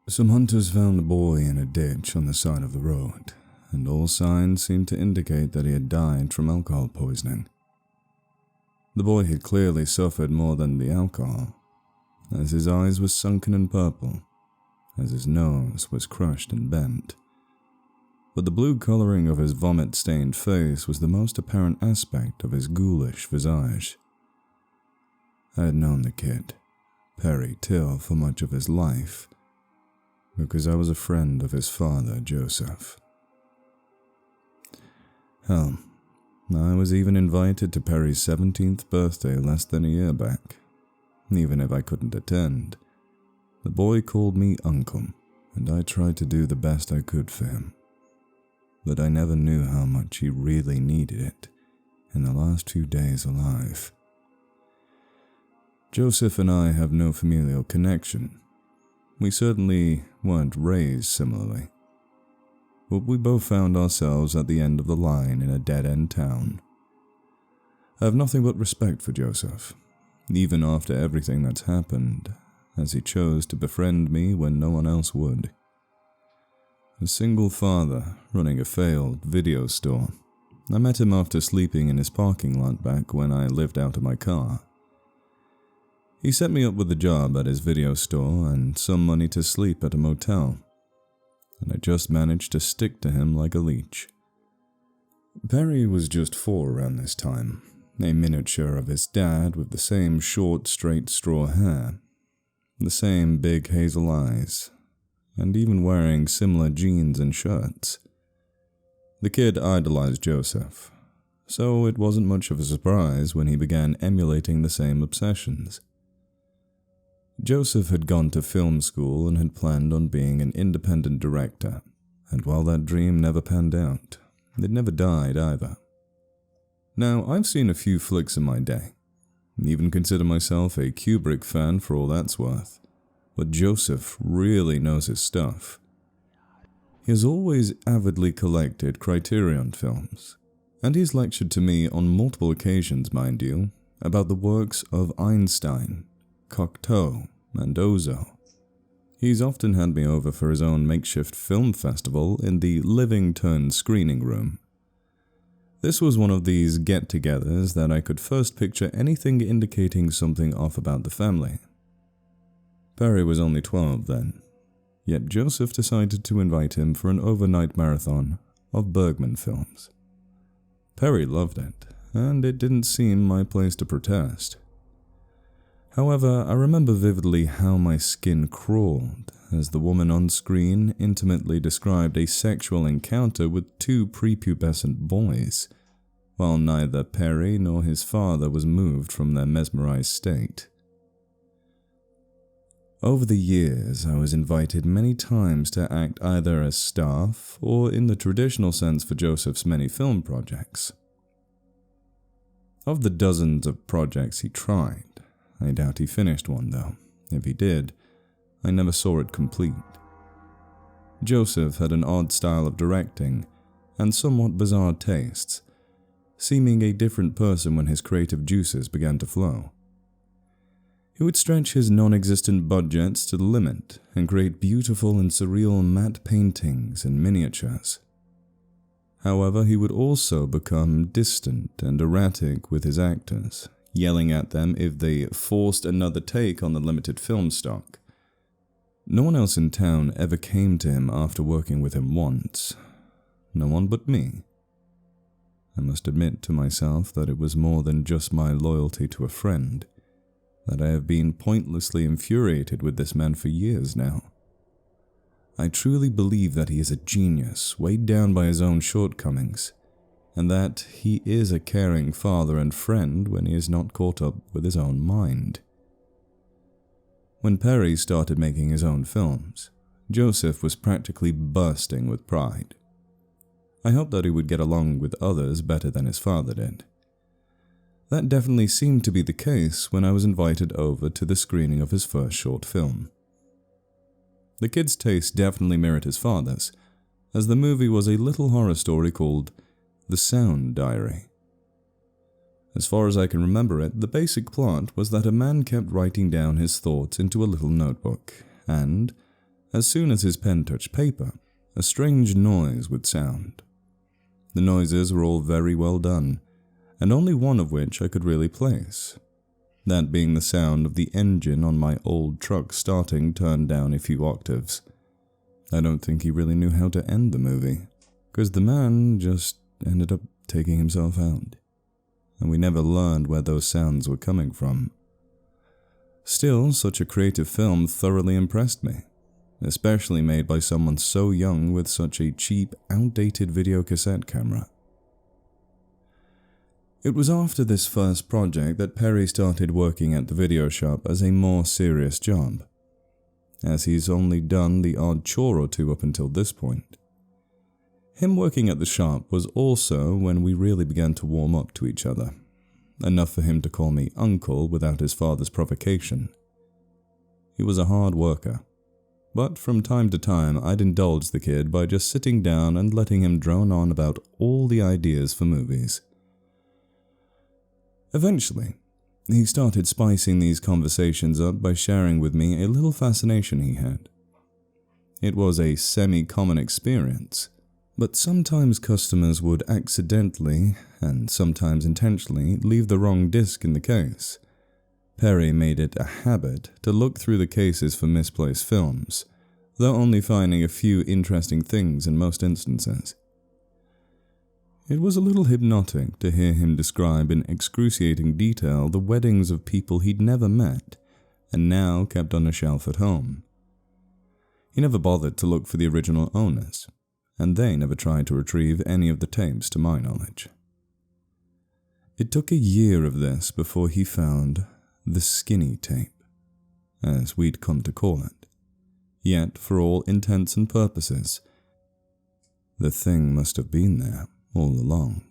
Some hunters found the boy in a ditch on the side of the road, and all signs seemed to indicate that he had died from alcohol poisoning. The boy had clearly suffered more than the alcohol, as his eyes were sunken and purple, as his nose was crushed and bent. But the blue colouring of his vomit-stained face was the most apparent aspect of his ghoulish visage. I had known the kid, Perry Till, for much of his life, because I was a friend of his father, Joseph. Hell, I was even invited to Perry's 17th birthday less than a year back. Even if I couldn't attend, the boy called me uncle, and I tried to do the best I could for him. But I never knew how much he really needed it in the last few days alive. Joseph and I have no familial connection. We certainly weren't raised similarly. But we both found ourselves at the end of the line in a dead-end town. I have nothing but respect for Joseph, even after everything that's happened, as he chose to befriend me when no one else would. A single father running a failed video store. I met him after sleeping in his parking lot back when I lived out of my car. He set me up with a job at his video store and some money to sleep at a motel, and I just managed to stick to him like a leech. Perry was just 4 around this time, a miniature of his dad with the same short, straight straw hair, the same big hazel eyes, and even wearing similar jeans and shirts. The kid idolized Joseph, so it wasn't much of a surprise when he began emulating the same obsessions. Joseph had gone to film school and had planned on being an independent director, and while that dream never panned out, it never died either. Now, I've seen a few flicks in my day, and even consider myself a Kubrick fan for all that's worth, but Joseph really knows his stuff. He has always avidly collected Criterion films, and he's lectured to me on multiple occasions, mind you, about the works of Einstein, Cocteau, and Ozo. He's often had me over for his own makeshift film festival in the Living Turn screening room. This was one of these get-togethers that I could first picture anything indicating something off about the family. Perry was only 12 then, yet Joseph decided to invite him for an overnight marathon of Bergman films. Perry loved it, and it didn't seem my place to protest. However, I remember vividly how my skin crawled as the woman on screen intimately described a sexual encounter with 2 prepubescent boys, while neither Perry nor his father was moved from their mesmerized state. Over the years, I was invited many times to act either as staff or in the traditional sense for Joseph's many film projects. Of the dozens of projects he tried, I doubt he finished one though. If he did, I never saw it complete. Joseph had an odd style of directing and somewhat bizarre tastes, seeming a different person when his creative juices began to flow. He would stretch his non-existent budgets to the limit and create beautiful and surreal matte paintings and miniatures. However, he would also become distant and erratic with his actors, yelling at them if they forced another take on the limited film stock. No one else in town ever came to him after working with him once. No one but me. I must admit to myself that it was more than just my loyalty to a friend, that I have been pointlessly infuriated with this man for years now. I truly believe that he is a genius, weighed down by his own shortcomings, and that he is a caring father and friend when he is not caught up with his own mind. When Perry started making his own films, Joseph was practically bursting with pride. I hoped that he would get along with others better than his father did. That definitely seemed to be the case when I was invited over to the screening of his first short film. The kid's taste definitely mirrored his father's, as the movie was a little horror story called The Sound Diary. As far as I can remember it, the basic plot was that a man kept writing down his thoughts into a little notebook, and, As soon as his pen touched paper, a strange noise would sound. The noises were all very well done, and only one of which I could really place. That being the sound of the engine on my old truck starting turned down a few octaves. I don't think he really knew how to end the movie, because the man just ended up taking himself out, and we never learned where those sounds were coming from. Still, such a creative film thoroughly impressed me, especially made by someone so young with such a cheap, outdated videocassette camera. It was after this first project that Perry started working at the video shop as a more serious job, as he's only done the odd chore or two up until this point. Him working at the shop was also when we really began to warm up to each other, enough for him to call me uncle without his father's provocation. He was a hard worker, but from time to time I'd indulge the kid by just sitting down and letting him drone on about all the ideas for movies. Eventually, he started spicing these conversations up by sharing with me a little fascination he had. It was a semi-common experience, but sometimes customers would accidentally, and sometimes intentionally, leave the wrong disc in the case. Perry made it a habit to look through the cases for misplaced films, though only finding a few interesting things in most instances. It was a little hypnotic to hear him describe in excruciating detail the weddings of people he'd never met and now kept on a shelf at home. He never bothered to look for the original owners, and they never tried to retrieve any of the tapes to my knowledge. It took a year of this before he found the skinny tape, as we'd come to call it. Yet, for all intents and purposes, the thing must have been there all along.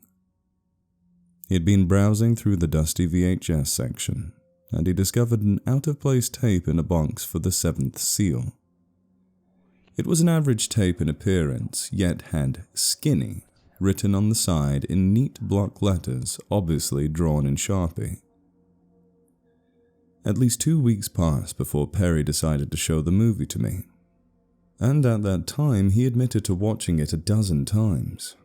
He had been browsing through the dusty VHS section, and he discovered an out-of-place tape in a box for the Seventh Seal. It was an average tape in appearance, yet had "skinny" written on the side in neat block letters, obviously drawn in Sharpie. At least 2 weeks passed before Perry decided to show the movie to me, and at that time he admitted to watching it a dozen times.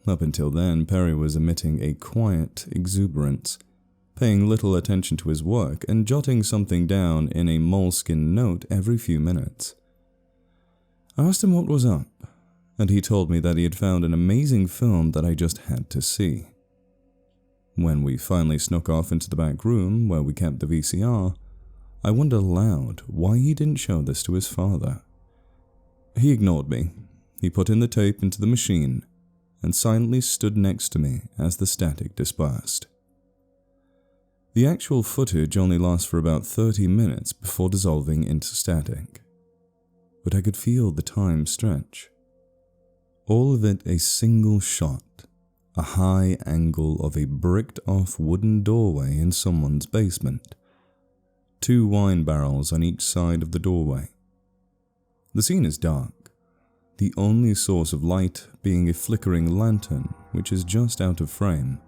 Up until then, Perry was emitting a quiet exuberance, paying little attention to his work and jotting something down in a moleskin note every few minutes. I asked him what was up, and he told me that he had found an amazing film that I just had to see. When we finally snuck off into the back room where we kept the VCR, I wondered aloud why he didn't show this to his father. He ignored me. He put in the tape into the machine and silently stood next to me as the static dispersed. The actual footage only lasts for about 30 minutes before dissolving into static, but I could feel the time stretch. All of it a single shot, a high angle of a bricked-off wooden doorway in someone's basement, 2 wine barrels on each side of the doorway. The scene is dark, the only source of light being a flickering lantern which is just out of frame,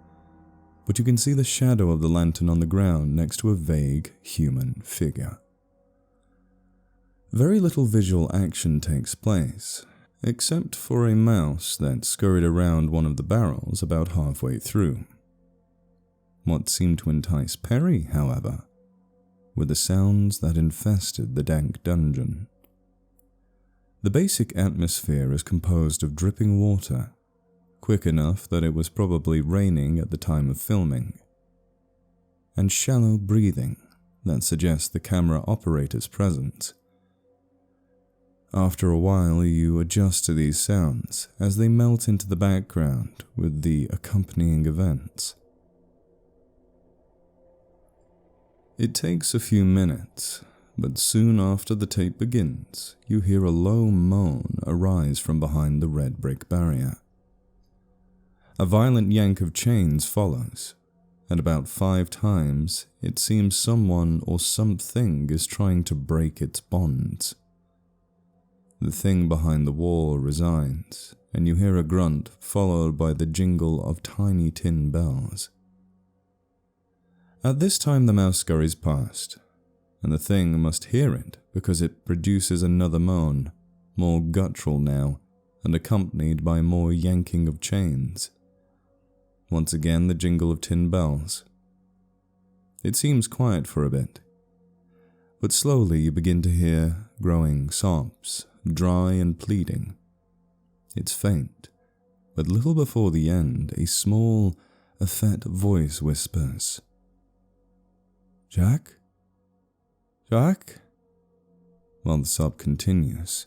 but you can see the shadow of the lantern on the ground next to a vague human figure. Very little visual action takes place, except for a mouse that scurried around one of the barrels about halfway through. What seemed to entice Perry, however, were the sounds that infested the dank dungeon. The basic atmosphere is composed of dripping water, quick enough that it was probably raining at the time of filming, and shallow breathing that suggests the camera operator's presence. After a while, you adjust to these sounds as they melt into the background with the accompanying events. It takes a few minutes, but soon after the tape begins, you hear a low moan arise from behind the red brick barrier. A violent yank of chains follows, and about 5 times it seems someone or something is trying to break its bonds. The thing behind the wall resigns, and you hear a grunt followed by the jingle of tiny tin bells. At this time the mouse scurries past, and the thing must hear it because it produces another moan, more guttural now, and accompanied by more yanking of chains. Once again the jingle of tin bells. It seems quiet for a bit, but slowly you begin to hear growing sobs, dry and pleading. It's faint, but little before the end, a small, effete voice whispers, "Jack? Jack?" while the sob continues.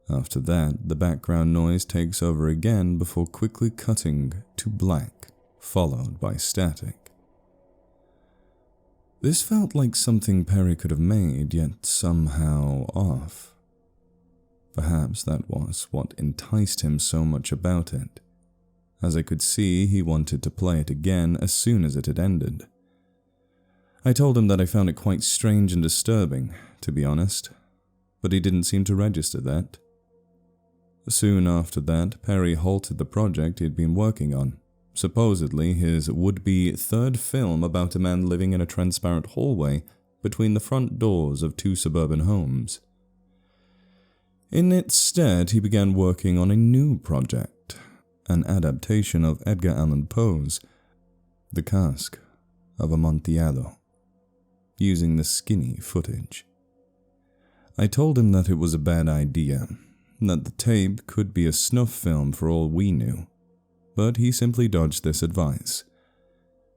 After that, the background noise takes over again before quickly cutting to black, followed by static. This felt like something Perry could have made, yet somehow off. Perhaps that was what enticed him so much about it, as I could see he wanted to play it again as soon as it had ended. I told him that I found it quite strange and disturbing, to be honest, but he didn't seem to register that. Soon after that, Perry halted the project he'd been working on, supposedly his would-be third film about a man living in a transparent hallway between the front doors of two suburban homes. In its stead, he began working on a new project, an adaptation of Edgar Allan Poe's The Cask of Amontillado, using the skinny footage. I told him that it was a bad idea, that the tape could be a snuff film for all we knew, but he simply dodged this advice.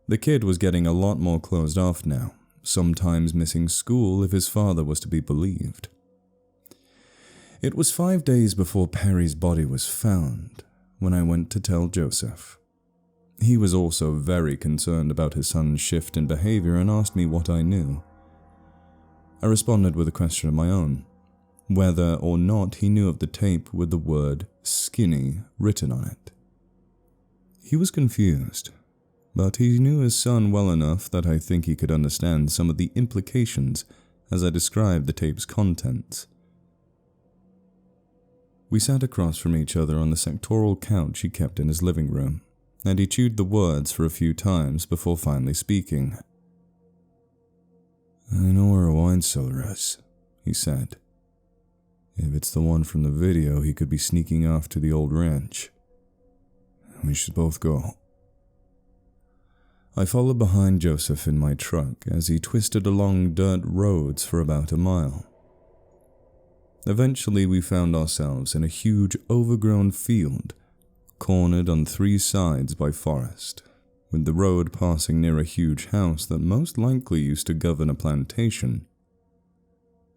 The kid was getting a lot more closed off now, sometimes missing school if his father was to be believed. It was 5 days before Perry's body was found when I went to tell Joseph. He was also very concerned about his son's shift in behavior and asked me what I knew. I responded with a question of my own, whether or not he knew of the tape with the word skinny written on it. He was confused, but he knew his son well enough that I think he could understand some of the implications as I described the tape's contents. We sat across from each other on the sectoral couch he kept in his living room, and he chewed the words for a few times before finally speaking. "I know where a wine cellar is," he said. "If it's the one from the video, he could be sneaking off to the old ranch. We should both go." I followed behind Joseph in my truck as he twisted along dirt roads for about a mile. Eventually, we found ourselves in a huge overgrown field, cornered on 3 sides by forest, with the road passing near a huge house that most likely used to govern a plantation.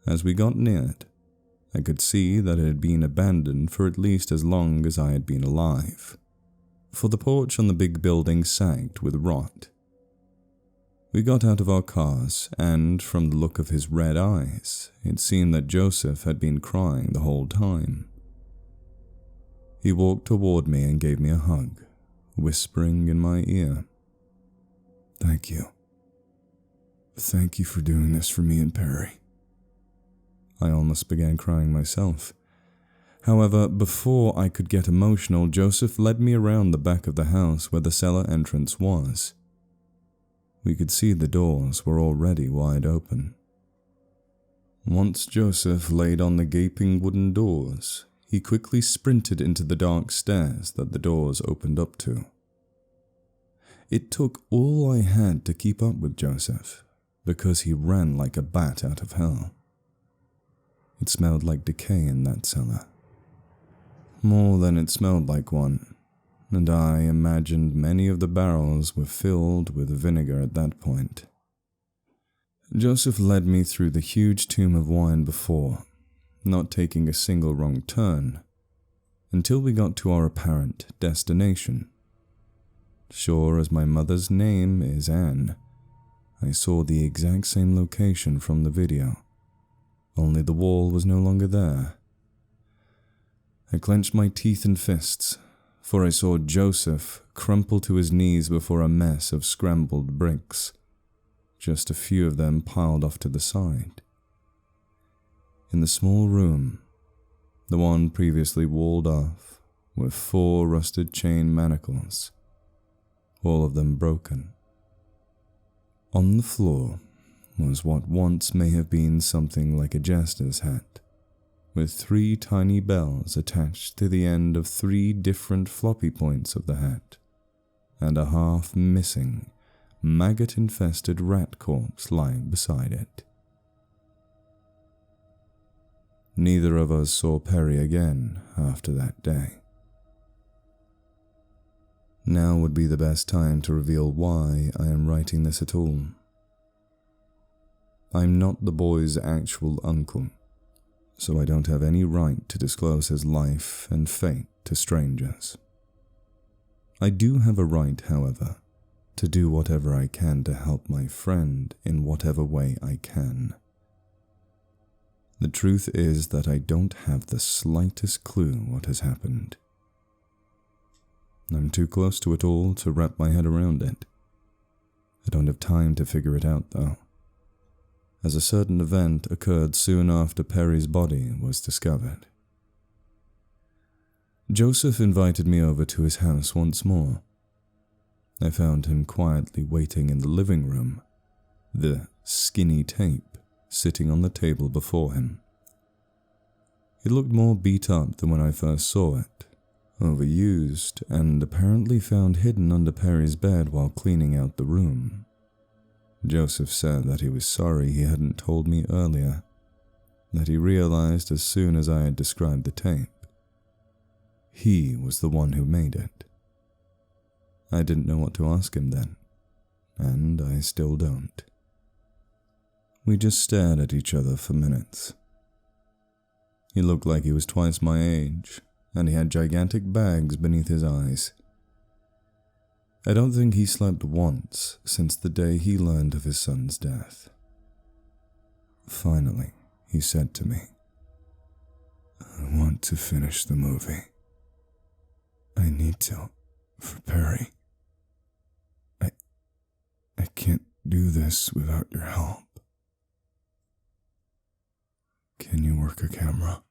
As we got near it, I could see that it had been abandoned for at least as long as I had been alive, for the porch on the big building sagged with rot. We got out of our cars, and from the look of his red eyes, it seemed that Joseph had been crying the whole time. He walked toward me and gave me a hug, whispering in my ear, "Thank you. Thank you for doing this for me and Perry." I almost began crying myself. However, before I could get emotional, Joseph led me around the back of the house where the cellar entrance was. We could see the doors were already wide open. Once Joseph laid on the gaping wooden doors, he quickly sprinted into the dark stairs that the doors opened up to. It took all I had to keep up with Joseph, because he ran like a bat out of hell. It smelled like decay in that cellar. More than it smelled like one, and I imagined many of the barrels were filled with vinegar at that point. Joseph led me through the huge tomb of wine before, not taking a single wrong turn, until we got to our apparent destination. Sure as my mother's name is Anne, I saw the exact same location from the video, only the wall was no longer there. I clenched my teeth and fists, for I saw Joseph crumple to his knees before a mess of scrambled bricks, just a few of them piled off to the side. In the small room, the one previously walled off, were 4 rusted chain manacles, all of them broken. On the floor was what once may have been something like a jester's hat, with 3 tiny bells attached to the end of 3 different floppy points of the hat, and a half-missing, maggot-infested rat corpse lying beside it. Neither of us saw Perry again after that day. Now would be the best time to reveal why I am writing this at all. I'm not the boy's actual uncle, so I don't have any right to disclose his life and fate to strangers. I do have a right, however, to do whatever I can to help my friend in whatever way I can. The truth is that I don't have the slightest clue what has happened. I'm too close to it all to wrap my head around it. I don't have time to figure it out, though, as a certain event occurred soon after Perry's body was discovered. Joseph invited me over to his house once more. I found him quietly waiting in the living room, the skinny tape sitting on the table before him. He looked more beat up than when I first saw it, overused and apparently found hidden under Perry's bed while cleaning out the room. Joseph said that he was sorry he hadn't told me earlier, that he realized as soon as I had described the tape. He was the one who made it. I didn't know what to ask him then, and I still don't. We just stared at each other for minutes. He looked like he was twice my age, and he had gigantic bags beneath his eyes. I don't think he slept once since the day he learned of his son's death. Finally, he said to me, "I want to finish the movie. I need to, for Perry. I can't do this without your help. Can you work a camera?"